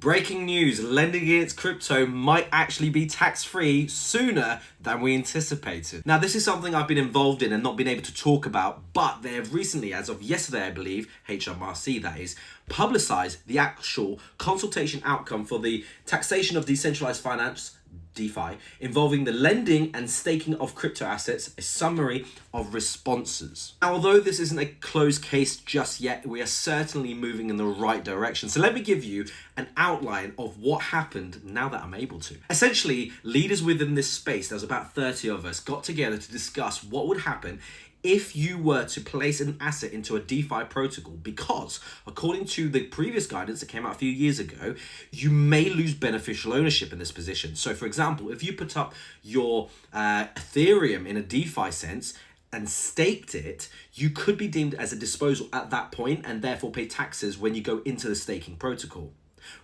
Breaking news, lending against crypto might actually be tax-free sooner than we anticipated. Now, this is something I've been involved in and not been able to talk about, but they have recently, as of yesterday, I believe, HMRC that is, publicized the actual consultation outcome for the taxation of decentralized finance, DeFi, involving the lending and staking of crypto assets, a summary of responses. Now, although this isn't a closed case just yet, we are certainly moving in the right direction. So let me give you an outline of what happened now that I'm able to. Essentially, leaders within this space, there's about 30 of us, got together to discuss what would happen if you were to place an asset into a DeFi protocol, because according to the previous guidance that came out a few years ago, you may lose beneficial ownership in this position. So for example, if you put up your Ethereum in a DeFi sense and staked it, you could be deemed as a disposal at that point and therefore pay taxes when you go into the staking protocol.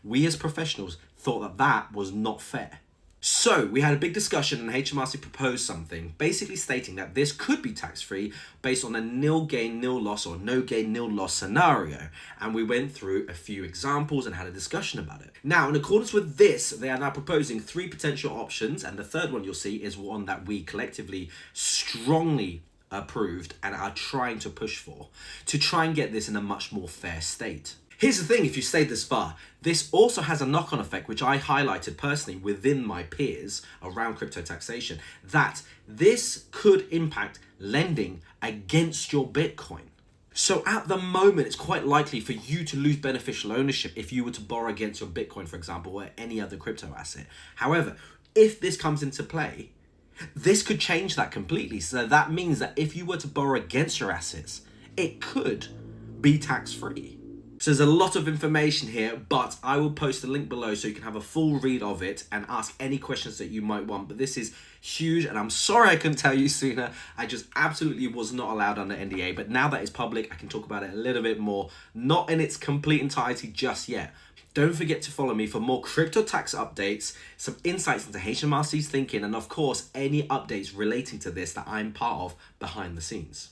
We as professionals thought that that was not fair. So we had a big discussion and HMRC proposed something basically stating that this could be tax-free based on a nil gain, nil loss or no gain, nil loss scenario. And we went through a few examples and had a discussion about it. Now, in accordance with this, they are now proposing 3 potential options. And the third one you'll see is one that we collectively strongly approved and are trying to push for to try and get this in a much more fair state. Here's the thing, if you stayed this far, this also has a knock-on effect, which I highlighted personally within my peers around crypto taxation, that this could impact lending against your Bitcoin. So at the moment, it's quite likely for you to lose beneficial ownership if you were to borrow against your Bitcoin, for example, or any other crypto asset. However, if this comes into play, this could change that completely. So that means that if you were to borrow against your assets, it could be tax-free. So there's a lot of information here, but I will post a link below so you can have a full read of it and ask any questions that you might want. But this is huge, and I'm sorry I couldn't tell you sooner. I just absolutely was not allowed under NDA, but now that it's public, I can talk about it a little bit more, not in its complete entirety just yet. Don't forget to follow me for more crypto tax updates, some insights into HMRC's thinking, and of course, any updates relating to this that I'm part of behind the scenes.